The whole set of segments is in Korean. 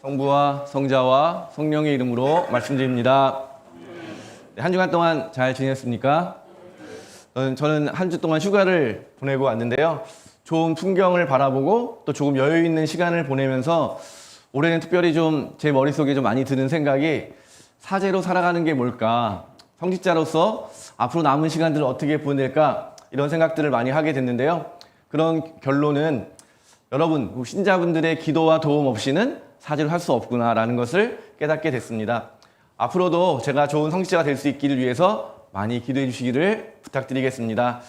성부와 성자와 성령의 이름으로 말씀드립니다. 한 주간 동안 잘 지냈습니까? 저는 한 주 동안 휴가를 보내고 왔는데요. 좋은 풍경을 바라보고 또 조금 여유 있는 시간을 보내면서 올해는 특별히 좀 제 머릿속에 좀 많이 드는 생각이 사제로 살아가는 게 뭘까? 성직자로서 앞으로 남은 시간들을 어떻게 보낼까? 이런 생각들을 많이 하게 됐는데요. 그런 결론은 여러분, 신자분들의 기도와 도움 없이는 사제로 할 수 없구나라는 것을 깨닫게 됐습니다. 앞으로도 제가 좋은 성직자가 될 수 있기를 위해서 많이 기도해 주시기를 부탁드리겠습니다.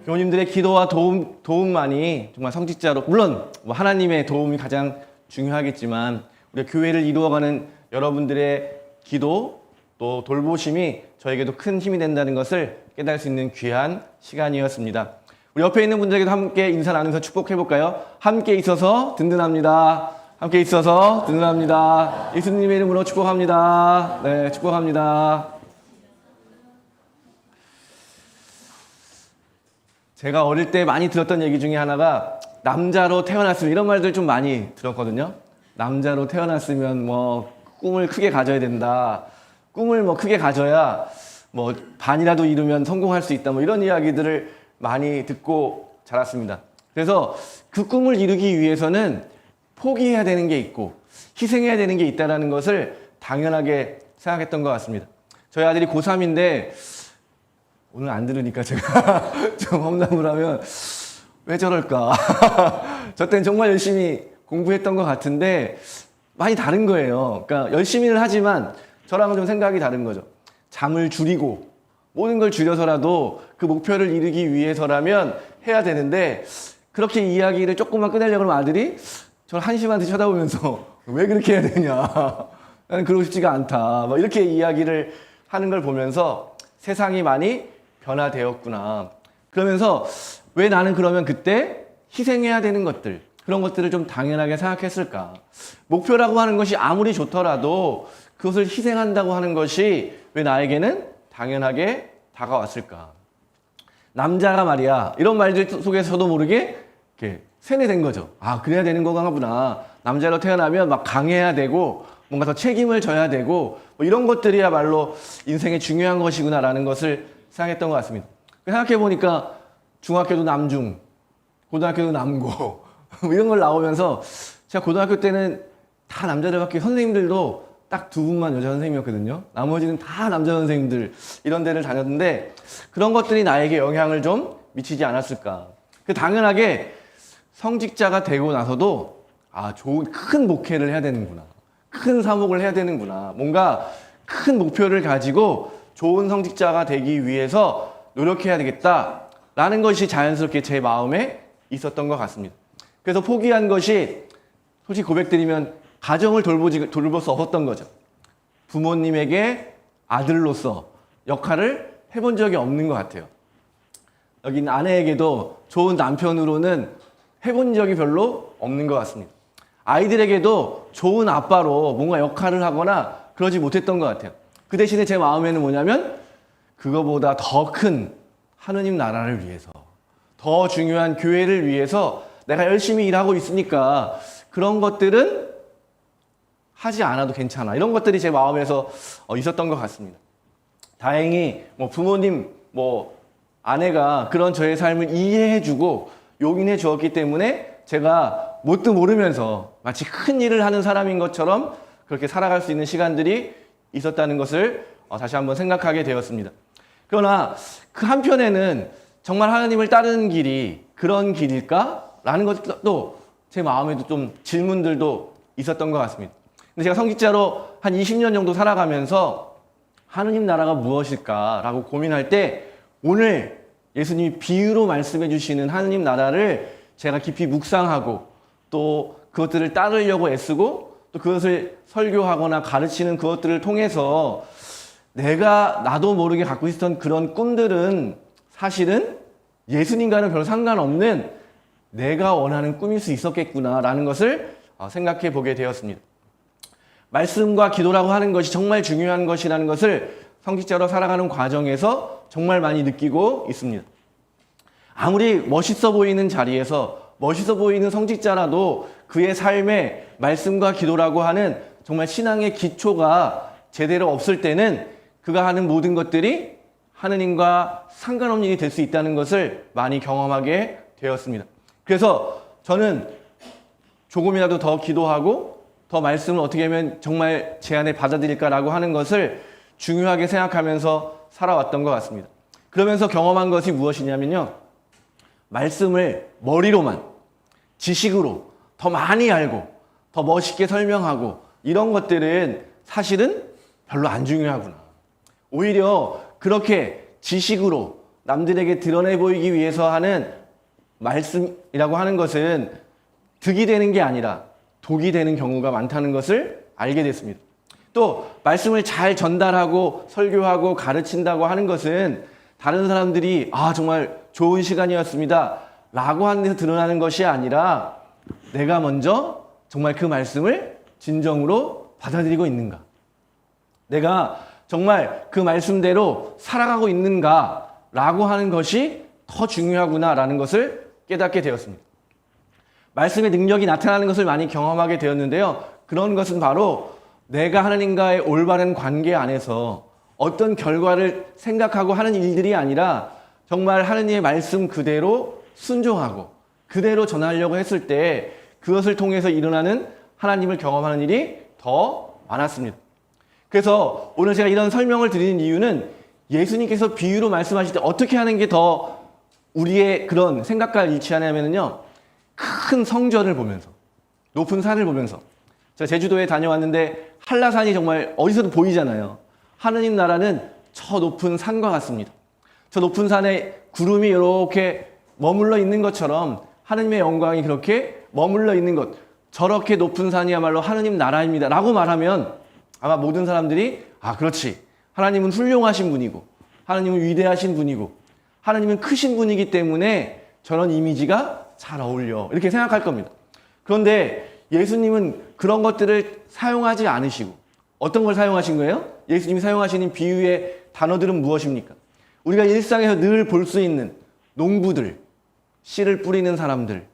교우님들의 기도와 도움만이 정말 성직자로, 물론 하나님의 도움이 가장 중요하겠지만 우리 교회를 이루어가는 여러분들의 기도 또 돌보심이 저에게도 큰 힘이 된다는 것을 깨달을 수 있는 귀한 시간이었습니다. 우리 옆에 있는 분들에게도 함께 인사 나누면서 축복해 볼까요? 함께 있어서 든든합니다. 함께 있어서 든든합니다. 예수님의 이름으로 축복합니다. 네, 축복합니다. 제가 어릴 때 많이 들었던 얘기 중에 하나가 남자로 태어났으면, 이런 말들 좀 많이 들었거든요. 남자로 태어났으면 뭐 꿈을 크게 가져야 된다. 꿈을 뭐 크게 가져야 뭐 반이라도 이루면 성공할 수 있다. 뭐 이런 이야기들을 많이 듣고 자랐습니다. 그래서 그 꿈을 이루기 위해서는 포기해야 되는 게 있고 희생해야 되는 게 있다는 것을 당연하게 생각했던 것 같습니다. 저희 아들이 고3인데 오늘 안 들으니까 제가 좀 험담을 하면 왜 저럴까? 저 때는 정말 열심히 공부했던 것 같은데 많이 다른 거예요. 그러니까 열심히는 하지만 저랑은 좀 생각이 다른 거죠. 잠을 줄이고 모든 걸 줄여서라도 그 목표를 이루기 위해서라면 해야 되는데, 그렇게 이야기를 조금만 꺼내려고 하면 아들이 저를 한심한테 쳐다보면서 왜 그렇게 해야 되냐, 나는 그러고 싶지가 않다, 뭐 이렇게 이야기를 하는 걸 보면서 세상이 많이 변화되었구나. 그러면서 왜 나는 그러면 그때 희생해야 되는 것들, 그런 것들을 좀 당연하게 생각했을까? 목표라고 하는 것이 아무리 좋더라도 그것을 희생한다고 하는 것이 왜 나에게는 당연하게 다가왔을까? 남자가 말이야, 이런 말들 속에서도 모르게 이렇게 세뇌된 거죠. 아, 그래야 되는 거구나. 남자로 태어나면 막 강해야 되고 뭔가 더 책임을 져야 되고 뭐 이런 것들이야말로 인생의 중요한 것이구나라는 것을 생각했던 것 같습니다. 생각해보니까 중학교도 남중, 고등학교도 남고 뭐 이런 걸 나오면서, 제가 고등학교 때는 다 남자들밖에, 선생님들도 딱 두 분만 여자 선생님이었거든요. 나머지는 다 남자 선생님들, 이런 데를 다녔는데 그런 것들이 나에게 영향을 좀 미치지 않았을까. 당연하게 성직자가 되고 나서도 좋은 큰 목회를 해야 되는구나, 큰 사목을 해야 되는구나, 뭔가 큰 목표를 가지고 좋은 성직자가 되기 위해서 노력해야 되겠다라는 것이 자연스럽게 제 마음에 있었던 것 같습니다. 그래서 포기한 것이, 솔직히 고백드리면 가정을 돌볼 수 없었던 거죠. 부모님에게 아들로서 역할을 해본 적이 없는 것 같아요. 여기 있는 아내에게도 좋은 남편으로는 해본 적이 별로 없는 것 같습니다. 아이들에게도 좋은 아빠로 뭔가 역할을 하거나 그러지 못했던 것 같아요. 그 대신에 제 마음에는 뭐냐면, 그거보다 더 큰 하느님 나라를 위해서, 더 중요한 교회를 위해서 내가 열심히 일하고 있으니까 그런 것들은 하지 않아도 괜찮아, 이런 것들이 제 마음에서 있었던 것 같습니다. 다행히 부모님, 아내가 그런 저의 삶을 이해해주고 용인해 주었기 때문에 제가 뭣도 모르면서 마치 큰 일을 하는 사람인 것처럼 그렇게 살아갈 수 있는 시간들이 있었다는 것을 다시 한번 생각하게 되었습니다. 그러나 그 한편에는 정말 하나님을 따르는 길이 그런 길일까? 라는 것도 제 마음에도 좀 질문들도 있었던 것 같습니다. 근데 제가 성직자로 한 20년 정도 살아가면서 하느님 나라가 무엇일까? 라고 고민할 때, 오늘 예수님이 비유로 말씀해 주시는 하느님 나라를 제가 깊이 묵상하고 또 그것들을 따르려고 애쓰고 또 그것을 설교하거나 가르치는 그것들을 통해서 나도 모르게 갖고 있었던 그런 꿈들은 사실은 예수님과는 별 상관없는 내가 원하는 꿈일 수 있었겠구나라는 것을 생각해 보게 되었습니다. 말씀과 기도라고 하는 것이 정말 중요한 것이라는 것을 성직자로 살아가는 과정에서 정말 많이 느끼고 있습니다. 아무리 멋있어 보이는 자리에서 멋있어 보이는 성직자라도 그의 삶에 말씀과 기도라고 하는 정말 신앙의 기초가 제대로 없을 때는 그가 하는 모든 것들이 하느님과 상관없는 일이 될 수 있다는 것을 많이 경험하게 되었습니다. 그래서 저는 조금이라도 더 기도하고 더 말씀을 어떻게 하면 정말 제 안에 받아들일까라고 하는 것을 중요하게 생각하면서 살아왔던 것 같습니다. 그러면서 경험한 것이 무엇이냐면요. 말씀을 머리로만, 지식으로 더 많이 알고 더 멋있게 설명하고 이런 것들은 사실은 별로 안 중요하구나. 오히려 그렇게 지식으로 남들에게 드러내 보이기 위해서 하는 말씀이라고 하는 것은 득이 되는 게 아니라 독이 되는 경우가 많다는 것을 알게 됐습니다. 또 말씀을 잘 전달하고 설교하고 가르친다고 하는 것은 다른 사람들이 정말 좋은 시간이었습니다 라고 하는 데서 드러나는 것이 아니라 내가 먼저 정말 그 말씀을 진정으로 받아들이고 있는가, 내가 정말 그 말씀대로 살아가고 있는가 라고 하는 것이 더 중요하구나 라는 것을 깨닫게 되었습니다. 말씀의 능력이 나타나는 것을 많이 경험하게 되었는데요. 그런 것은 바로 내가 하나님과의 올바른 관계 안에서 어떤 결과를 생각하고 하는 일들이 아니라 정말 하나님의 말씀 그대로 순종하고 그대로 전하려고 했을 때 그것을 통해서 일어나는 하나님을 경험하는 일이 더 많았습니다. 그래서 오늘 제가 이런 설명을 드리는 이유는 예수님께서 비유로 말씀하실 때 어떻게 하는 게 더 우리의 그런 생각과 일치하냐면요. 큰 성전을 보면서, 높은 산을 보면서, 제가 제주도에 다녀왔는데 한라산이 정말 어디서도 보이잖아요. 하느님 나라는 저 높은 산과 같습니다. 저 높은 산에 구름이 이렇게 머물러 있는 것처럼 하느님의 영광이 그렇게 머물러 있는 것, 저렇게 높은 산이야말로 하느님 나라입니다 라고 말하면 아마 모든 사람들이 그렇지, 하나님은 훌륭하신 분이고 하나님은 위대하신 분이고 하나님은 크신 분이기 때문에 저런 이미지가 잘 어울려 이렇게 생각할 겁니다. 그런데 예수님은 그런 것들을 사용하지 않으시고 어떤 걸 사용하신 거예요? 예수님이 사용하시는 비유의 단어들은 무엇입니까? 우리가 일상에서 늘 볼 수 있는 농부들, 씨를 뿌리는 사람들,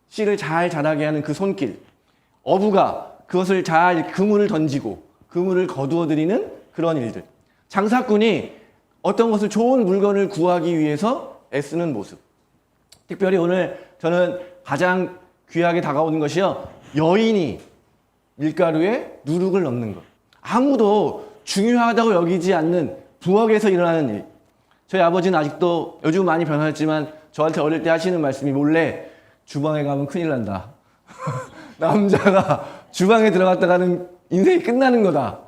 씨를 잘 자라게 하는 그 손길, 어부가 그것을 잘 그물을 던지고 그물을 거두어들이는 그런 일들, 장사꾼이 어떤 것을 좋은 물건을 구하기 위해서 애쓰는 모습. 특별히 오늘 저는 가장 귀하게 다가오는 것이요, 여인이 밀가루에 누룩을 넣는 것. 아무도 중요하다고 여기지 않는 부엌에서 일어나는 일. 저희 아버지는 아직도 요즘 많이 변하였지만 저한테 어릴 때 하시는 말씀이 몰래 주방에 가면 큰일 난다. 남자가 주방에 들어갔다가는 인생이 끝나는 거다.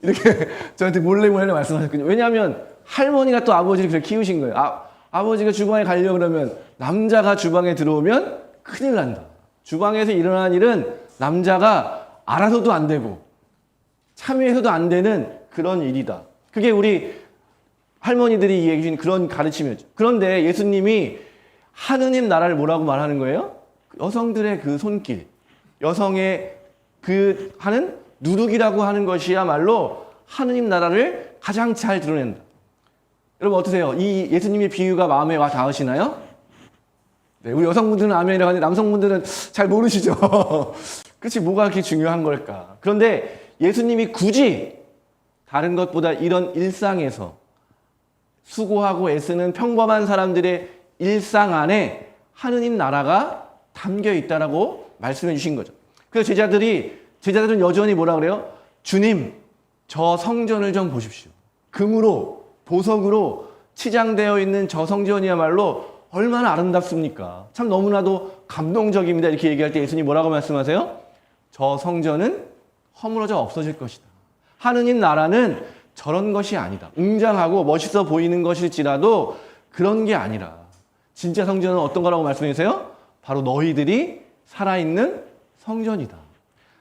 이렇게 저한테 몰래 말씀하셨거든요. 왜냐하면 할머니가 또 아버지를 그렇게 키우신 거예요. 아버지가 주방에 가려고 그러면 남자가 주방에 들어오면 큰일 난다. 주방에서 일어나는 일은 남자가 알아서도 안 되고 참여해서도 안 되는 그런 일이다. 그게 우리 할머니들이 얘기해 주신 그런 가르침이었죠. 그런데 예수님이 하느님 나라를 뭐라고 말하는 거예요? 여성들의 그 손길, 여성의 그 하는 누룩이라고 하는 것이야말로 하느님 나라를 가장 잘 드러낸다. 여러분 어떠세요? 이 예수님의 비유가 마음에 와 닿으시나요? 네, 우리 여성분들은 아멘이라고 하는데 남성분들은 잘 모르시죠? 그렇지, 뭐가 그렇게 중요한 걸까? 그런데 예수님이 굳이 다른 것보다 이런 일상에서 수고하고 애쓰는 평범한 사람들의 일상 안에 하느님 나라가 담겨 있다라고 말씀해 주신 거죠. 그래서 제자들은 여전히 뭐라 그래요? 주님, 저 성전을 좀 보십시오. 금으로, 보석으로 치장되어 있는 저 성전이야말로 얼마나 아름답습니까? 참 너무나도 감동적입니다. 이렇게 얘기할 때 예수님 뭐라고 말씀하세요? 저 성전은 허물어져 없어질 것이다. 하느님 나라는 저런 것이 아니다. 웅장하고 멋있어 보이는 것일지라도 그런 게 아니라 진짜 성전은 어떤 거라고 말씀해 주세요? 바로 너희들이 살아있는 성전이다.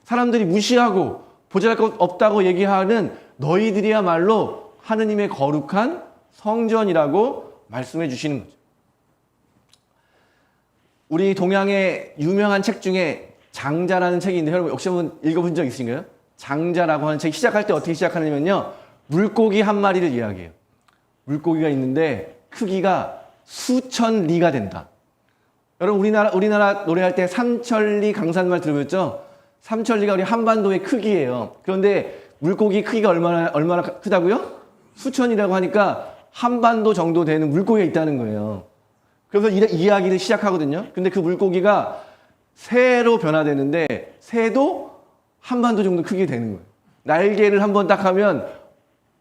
사람들이 무시하고 보잘것 없다고 얘기하는 너희들이야말로 하느님의 거룩한 성전이라고 말씀해 주시는 거죠. 우리 동양의 유명한 책 중에 장자라는 책이 있는데 여러분 혹시 한번 읽어본 적 있으신가요? 장자라고 하는 책 시작할 때 어떻게 시작하냐면요, 물고기 한 마리를 이야기해요. 물고기가 있는데 크기가 수천 리가 된다. 여러분 우리나라 노래할 때 삼천리 강산말 들어보셨죠? 삼천리가 우리 한반도의 크기예요. 그런데 물고기 크기가 얼마나 크다고요? 수천이라고 하니까 한반도 정도 되는 물고기가 있다는 거예요. 그래서 이야기를 시작하거든요. 근데 그 물고기가 새로 변화되는데 새도 한반도 정도 크게 되는 거예요. 날개를 한번 딱 하면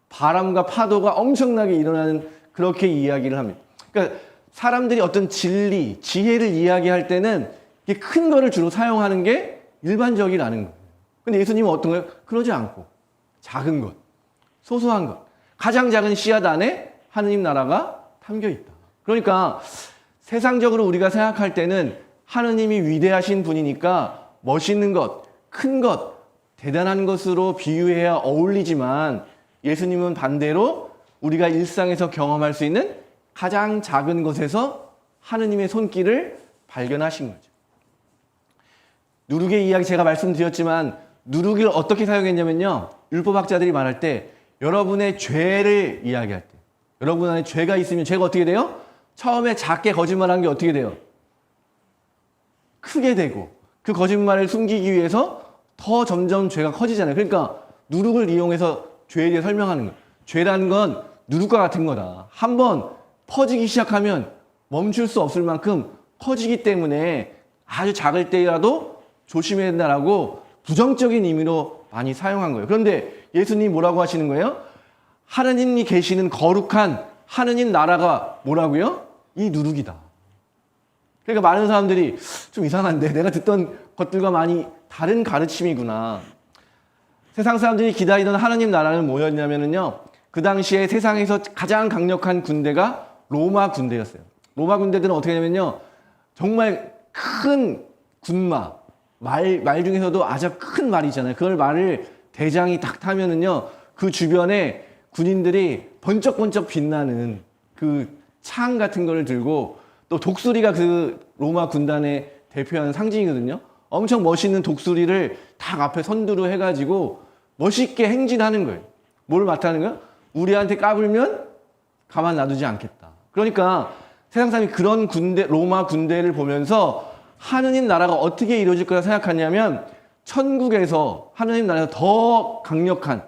바람과 파도가 엄청나게 일어나는 그렇게 이야기를 합니다. 그러니까 사람들이 어떤 진리, 지혜를 이야기할 때는 이게 큰 거를 주로 사용하는 게 일반적이라는 거예요. 근데 예수님은 어떤 거예요? 그러지 않고 작은 것, 소소한 것, 가장 작은 씨앗 안에 하느님 나라가 담겨 있다. 그러니까 세상적으로 우리가 생각할 때는 하느님이 위대하신 분이니까 멋있는 것, 큰 것, 대단한 것으로 비유해야 어울리지만 예수님은 반대로 우리가 일상에서 경험할 수 있는 가장 작은 것에서 하느님의 손길을 발견하신 거죠. 누룩의 이야기 제가 말씀드렸지만 누룩을 어떻게 사용했냐면요. 율법학자들이 말할 때 여러분의 죄를 이야기할 때 여러분 안에 죄가 있으면 죄가 어떻게 돼요? 처음에 작게 거짓말한 게 어떻게 돼요? 크게 되고 그 거짓말을 숨기기 위해서 더 점점 죄가 커지잖아요. 그러니까 누룩을 이용해서 죄에 대해 설명하는 거예요. 죄라는 건 누룩과 같은 거다. 한번 퍼지기 시작하면 멈출 수 없을 만큼 커지기 때문에 아주 작을 때라도 조심해야 된다라고 부정적인 의미로 많이 사용한 거예요. 그런데 예수님이 뭐라고 하시는 거예요? 하느님이 계시는 거룩한 하느님 나라가 뭐라고요? 이 누룩이다. 그러니까 많은 사람들이 좀 이상한데 내가 듣던 것들과 많이 다른 가르침이구나. 세상 사람들이 기다리던 하느님 나라는 뭐였냐면요. 그 당시에 세상에서 가장 강력한 군대가 로마 군대였어요. 로마 군대들은 어떻게 하냐면요. 정말 큰 군마, 말 중에서도 아주 큰 말이잖아요. 그걸 말을 대장이 딱 타면은요. 그 주변에 군인들이 번쩍번쩍 빛나는 그 창 같은 거를 들고 또 독수리가 그 로마 군단의 대표하는 상징이거든요. 엄청 멋있는 독수리를 딱 앞에 선두로 해가지고 멋있게 행진하는 거예요. 뭘 맡하는 거예요? 우리한테 까불면 가만 놔두지 않겠다. 그러니까 세상 사람이 그런 군대, 로마 군대를 보면서 하느님 나라가 어떻게 이루어질 거라 생각하냐면 천국에서 하느님 나라에서 더 강력한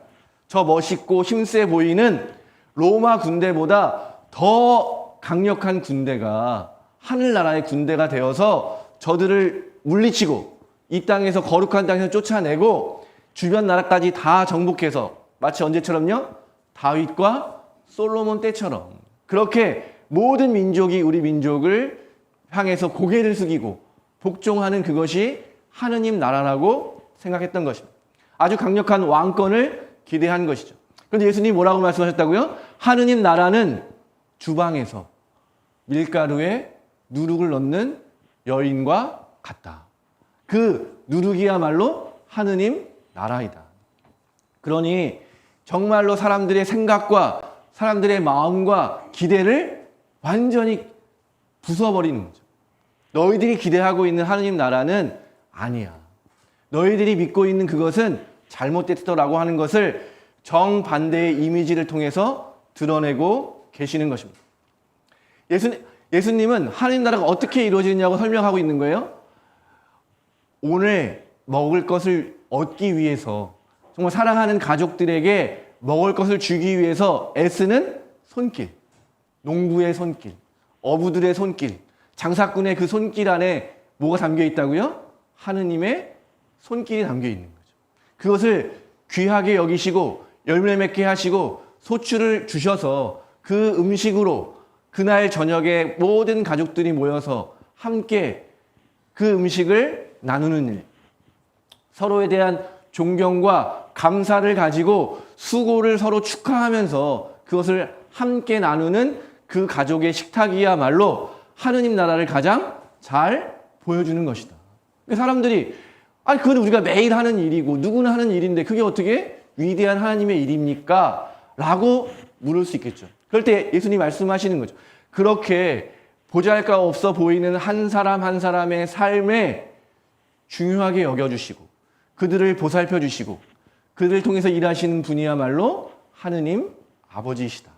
저 멋있고 힘세 보이는 로마 군대보다 더 강력한 군대가 하늘나라의 군대가 되어서 저들을 물리치고 이 땅에서 거룩한 땅에서 쫓아내고 주변 나라까지 다 정복해서 마치 언제처럼요? 다윗과 솔로몬 때처럼 그렇게 모든 민족이 우리 민족을 향해서 고개를 숙이고 복종하는 그것이 하느님 나라라고 생각했던 것입니다. 아주 강력한 왕권을 기대한 것이죠. 그런데 예수님이 뭐라고 말씀하셨다고요? 하느님 나라는 주방에서 밀가루에 누룩을 넣는 여인과 같다. 그 누룩이야말로 하느님 나라이다. 그러니 정말로 사람들의 생각과 사람들의 마음과 기대를 완전히 부숴버리는 거죠. 너희들이 기대하고 있는 하느님 나라는 아니야. 너희들이 믿고 있는 그것은 잘못됐더라고 하는 것을 정반대의 이미지를 통해서 드러내고 계시는 것입니다. 예수님은 하느님 나라가 어떻게 이루어지느냐고 설명하고 있는 거예요. 오늘 먹을 것을 얻기 위해서 정말 사랑하는 가족들에게 먹을 것을 주기 위해서 애쓰는 손길, 농부의 손길, 어부들의 손길, 장사꾼의 그 손길 안에 뭐가 담겨 있다고요? 하느님의 손길이 담겨 있는 거죠. 그것을 귀하게 여기시고 열매 맺게 하시고 소출을 주셔서 그 음식으로 그날 저녁에 모든 가족들이 모여서 함께 그 음식을 나누는 일, 서로에 대한 존경과 감사를 가지고 수고를 서로 축하하면서 그것을 함께 나누는 그 가족의 식탁이야말로 하느님 나라를 가장 잘 보여주는 것이다. 사람들이 아니 그건 우리가 매일 하는 일이고 누구나 하는 일인데 그게 어떻게 위대한 하나님의 일입니까? 라고 물을 수 있겠죠. 그럴 때 예수님이 말씀하시는 거죠. 그렇게 보잘것 없어 보이는 한 사람 한 사람의 삶에 중요하게 여겨주시고 그들을 보살펴 주시고 그들을 통해서 일하시는 분이야말로 하느님 아버지이시다.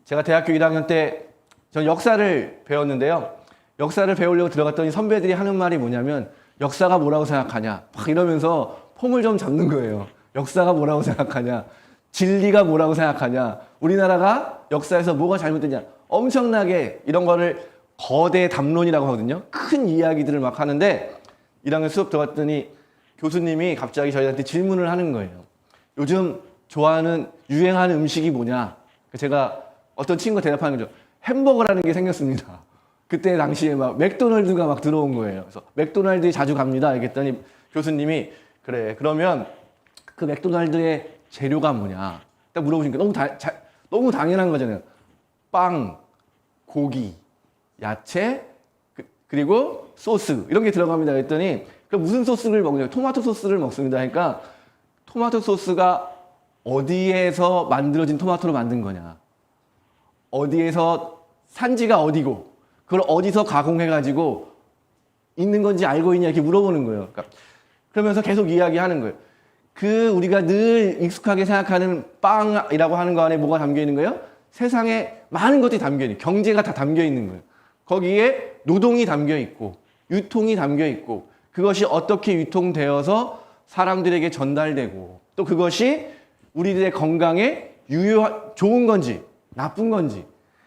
제가 대학교 1학년 때 전 역사를 배웠는데요. 역사를 배우려고 들어갔더니 선배들이 하는 말이 뭐냐면 역사가 뭐라고 생각하냐? 막 이러면서 폼을 좀 잡는 거예요. 역사가 뭐라고 생각하냐? 진리가 뭐라고 생각하냐? 우리나라가 역사에서 뭐가 잘못됐냐? 엄청나게 이런 거를 거대 담론이라고 하거든요. 큰 이야기들을 막 하는데 1학년 수업 들어갔더니 교수님이 갑자기 저희한테 질문을 하는 거예요. 요즘 좋아하는 유행하는 음식이 뭐냐? 제가 어떤 친구가 대답하는 거죠. 햄버거라는 게 생겼습니다. 그때 당시에 막 맥도날드가 막 들어온 거예요. 그래서 맥도날드에 자주 갑니다. 얘기했더니 교수님이 그래 그러면 그 맥도날드의 재료가 뭐냐? 딱 물어보시니까 너무 당연한 거잖아요. 빵, 고기, 야채, 그리고 소스 이런 게 들어갑니다. 그랬더니 그럼 무슨 소스를 먹냐? 토마토 소스를 먹습니다. 그러니까 토마토 소스가 어디에서 만들어진 토마토로 만든 거냐? 어디에서 산지가 어디고 그걸 어디서 가공해가지고 있는 건지 알고 있냐 이렇게 물어보는 거예요. 그러니까 그러면서 계속 이야기하는 거예요. 그 우리가 늘 익숙하게 생각하는 빵이라고 하는 거 안에 뭐가 담겨 있는 거예요? 세상에 많은 것들이 담겨 있는 경제가 다 담겨 있는 거예요. 거기에 노동이 담겨 있고 유통이 담겨 있고 그것이 어떻게 유통되어서 사람들에게 전달되고 또 그것이 우리들의 건강에 좋은 건지 나쁜 건지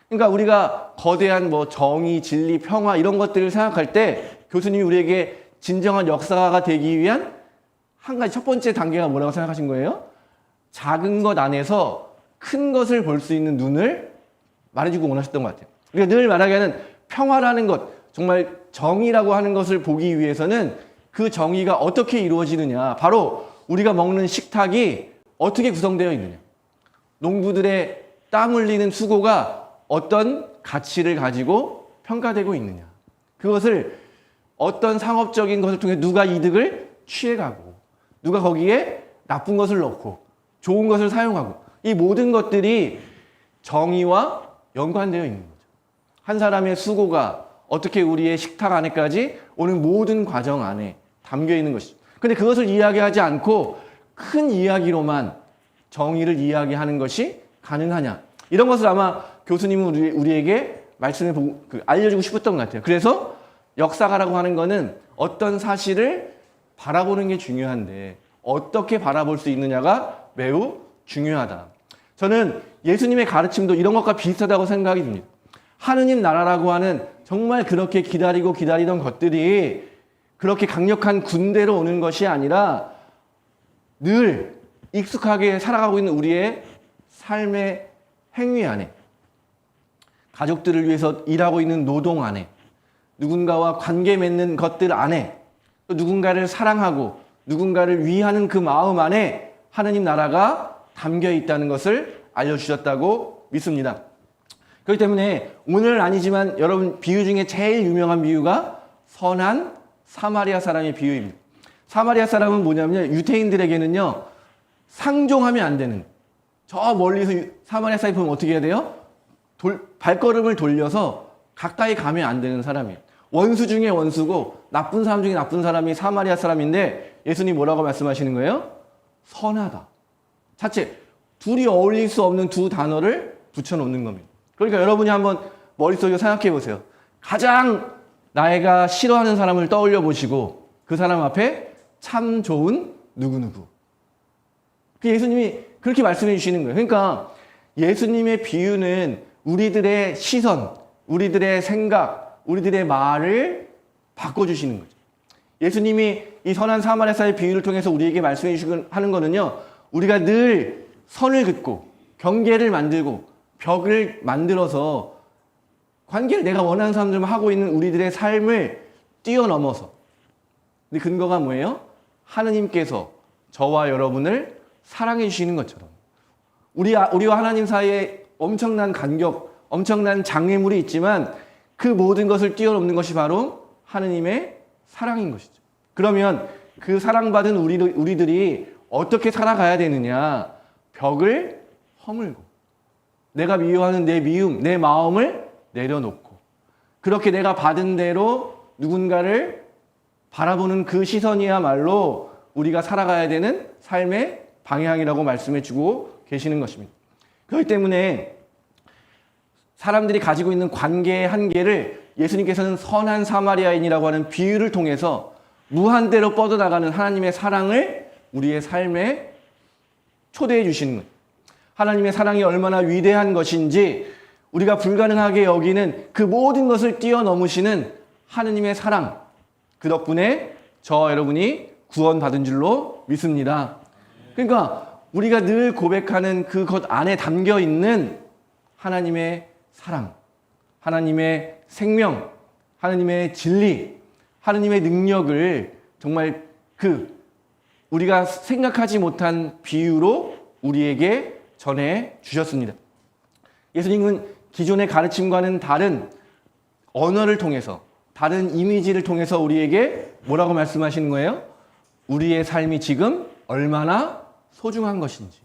그러니까 우리가 거대한 뭐 정의, 진리, 평화 이런 것들을 생각할 때 교수님이 우리에게 진정한 역사가 되기 위한 한 가지 첫 번째 단계가 뭐라고 생각하신 거예요? 작은 것 안에서 큰 것을 볼 수 있는 눈을 말해주고 원하셨던 것 같아요. 우리가 늘 말하게 하는 평화라는 것, 정말 정의라고 하는 것을 보기 위해서는 그 정의가 어떻게 이루어지느냐. 바로 우리가 먹는 식탁이 어떻게 구성되어 있느냐. 농부들의 땀 흘리는 수고가 어떤 가치를 가지고 평가되고 있느냐. 그것을 어떤 상업적인 것을 통해 누가 이득을 취해가고 누가 거기에 나쁜 것을 넣고 좋은 것을 사용하고 이 모든 것들이 정의와 연관되어 있는 거죠. 한 사람의 수고가 어떻게 우리의 식탁 안에까지 오는 모든 과정 안에 담겨 있는 것이죠. 근데 그것을 이야기하지 않고 큰 이야기로만 정의를 이야기하는 것이 가능하냐. 이런 것을 아마 교수님은 우리에게 말씀을 알려주고 싶었던 것 같아요. 그래서 역사가라고 하는 거는 어떤 사실을 바라보는 게 중요한데 어떻게 바라볼 수 있느냐가 매우 중요하다. 저는 예수님의 가르침도 이런 것과 비슷하다고 생각이 듭니다. 하느님 나라라고 하는 정말 그렇게 기다리던 것들이 그렇게 강력한 군대로 오는 것이 아니라 늘 익숙하게 살아가고 있는 우리의 삶의 행위 안에 가족들을 위해서 일하고 있는 노동 안에 누군가와 관계 맺는 것들 안에 또 누군가를 사랑하고 누군가를 위하는 그 마음 안에 하느님 나라가 담겨 있다는 것을 알려주셨다고 믿습니다. 그렇기 때문에 오늘 아니지만 여러분 비유 중에 제일 유명한 비유가 선한 사마리아 사람의 비유입니다. 사마리아 사람은 뭐냐면요. 유대인들에게는요. 상종하면 안 되는 저 멀리서 사마리아 사람이 보면 어떻게 해야 돼요? 발걸음을 돌려서 가까이 가면 안 되는 사람이에요. 원수 중에 원수고 나쁜 사람 중에 나쁜 사람이 사마리아 사람인데 예수님이 뭐라고 말씀하시는 거예요? 선하다. 자체 둘이 어울릴 수 없는 두 단어를 붙여놓는 겁니다. 그러니까 여러분이 한번 머릿속에 생각해 보세요. 가장 나이가 싫어하는 사람을 떠올려 보시고 그 사람 앞에 참 좋은 누구누구. 그 예수님이 그렇게 말씀해 주시는 거예요. 그러니까 예수님의 비유는 우리들의 시선, 우리들의 생각, 우리들의 말을 바꿔주시는 거죠. 예수님이 이 선한 사마리아사의 비유를 통해서 우리에게 말씀해 주시는 거는요. 우리가 늘 선을 긋고 경계를 만들고 벽을 만들어서 관계를 내가 원하는 사람들만 하고 있는 우리들의 삶을 뛰어넘어서 근데 근거가 뭐예요? 하느님께서 저와 여러분을 사랑해 주시는 것처럼 우리와 하나님 사이에 엄청난 간격, 엄청난 장애물이 있지만 그 모든 것을 뛰어넘는 것이 바로 하느님의 사랑인 것이죠. 그러면 그 사랑받은 우리들이 어떻게 살아가야 되느냐? 벽을 허물고 내가 미워하는 내 미움, 내 마음을 내려놓고 그렇게 내가 받은 대로 누군가를 바라보는 그 시선이야말로 우리가 살아가야 되는 삶의 방향이라고 말씀해 주고 계시는 것입니다. 그렇기 때문에 사람들이 가지고 있는 관계의 한계를 예수님께서는 선한 사마리아인이라고 하는 비유를 통해서 무한대로 뻗어나가는 하나님의 사랑을 우리의 삶에 초대해 주시는 거예요. 하나님의 사랑이 얼마나 위대한 것인지 우리가 불가능하게 여기는 그 모든 것을 뛰어넘으시는 하나님의 사랑, 그 덕분에 저와 여러분이 구원받은 줄로 믿습니다. 그러니까 우리가 늘 고백하는 그것 안에 담겨 있는 하나님의 사랑, 하나님의 생명, 하나님의 진리, 하나님의 능력을 정말 우리가 생각하지 못한 비유로 우리에게 전해 주셨습니다. 예수님은 기존의 가르침과는 다른 언어를 통해서, 다른 이미지를 통해서 우리에게 뭐라고 말씀하시는 거예요? 우리의 삶이 지금 얼마나 소중한 것인지.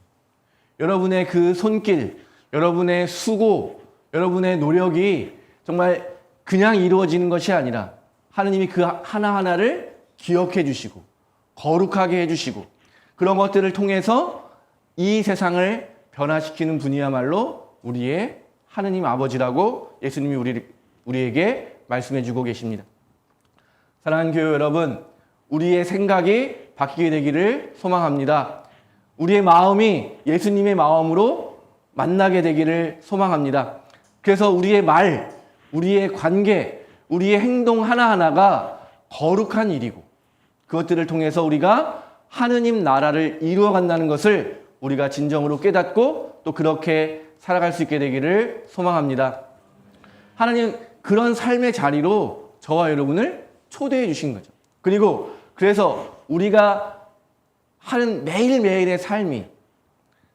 여러분의 그 손길, 여러분의 수고, 여러분의 노력이 정말 그냥 이루어지는 것이 아니라 하느님이 그 하나하나를 기억해 주시고 거룩하게 해주시고 그런 것들을 통해서 이 세상을 변화시키는 분이야말로 우리의 하느님 아버지라고 예수님이 우리에게 말씀해 주고 계십니다. 사랑하는 교회 여러분, 우리의 생각이 바뀌게 되기를 소망합니다. 우리의 마음이 예수님의 마음으로 만나게 되기를 소망합니다. 그래서 우리의 말, 우리의 관계, 우리의 행동 하나하나가 거룩한 일이고 그것들을 통해서 우리가 하느님 나라를 이루어간다는 것을 우리가 진정으로 깨닫고 또 그렇게 살아갈 수 있게 되기를 소망합니다. 하나님 그런 삶의 자리로 저와 여러분을 초대해 주신 거죠. 그리고 그래서 우리가 하는 매일매일의 삶이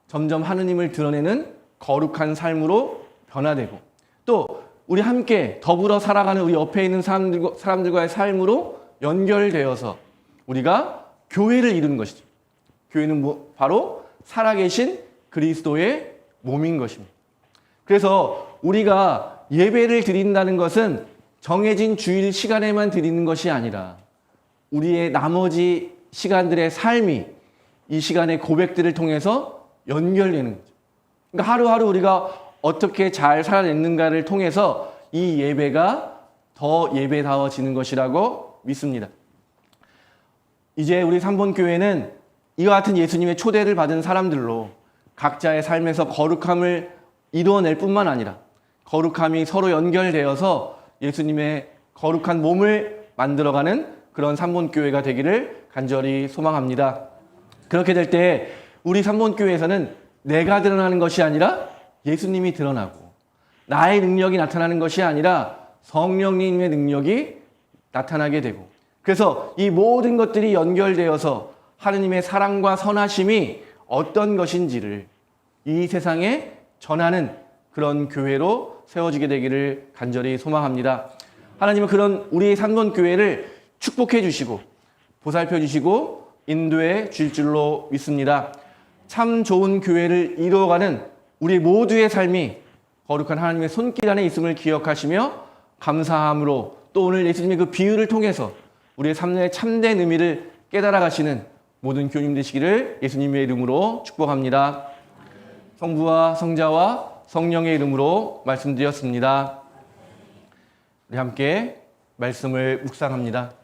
점점 하느님을 드러내는 거룩한 삶으로 변화되고 또 우리 함께 더불어 살아가는 우리 옆에 있는 사람들과의 삶으로 연결되어서 우리가 교회를 이루는 것이죠. 교회는 바로 살아계신 그리스도의 몸인 것입니다. 그래서 우리가 예배를 드린다는 것은 정해진 주일 시간에만 드리는 것이 아니라 우리의 나머지 시간들의 삶이 이 시간의 고백들을 통해서 연결되는 거죠. 그러니까 하루하루 우리가 어떻게 잘 살아냈는가를 통해서 이 예배가 더 예배다워지는 것이라고 믿습니다. 이제 우리 삼본교회는 이와 같은 예수님의 초대를 받은 사람들로 각자의 삶에서 거룩함을 이루어낼 뿐만 아니라 거룩함이 서로 연결되어서 예수님의 거룩한 몸을 만들어가는 그런 삼본교회가 되기를 간절히 소망합니다. 그렇게 될 때 우리 삼본교회에서는 내가 드러나는 것이 아니라 예수님이 드러나고 나의 능력이 나타나는 것이 아니라 성령님의 능력이 나타나게 되고 그래서 이 모든 것들이 연결되어서 하느님의 사랑과 선하심이 어떤 것인지를 이 세상에 전하는 그런 교회로 세워지게 되기를 간절히 소망합니다. 하나님은 그런 우리 삼본교회를 축복해 주시고 보살펴 주시고 인도해 주실 줄로 믿습니다. 참 좋은 교회를 이루어가는 우리 모두의 삶이 거룩한 하나님의 손길 안에 있음을 기억하시며 감사함으로 또 오늘 예수님의 그 비유를 통해서 우리의 삶의 참된 의미를 깨달아 가시는 모든 교님 되시기를 예수님의 이름으로 축복합니다. 성부와 성자와 성령의 이름으로 말씀드렸습니다. 우리 함께 말씀을 묵상합니다.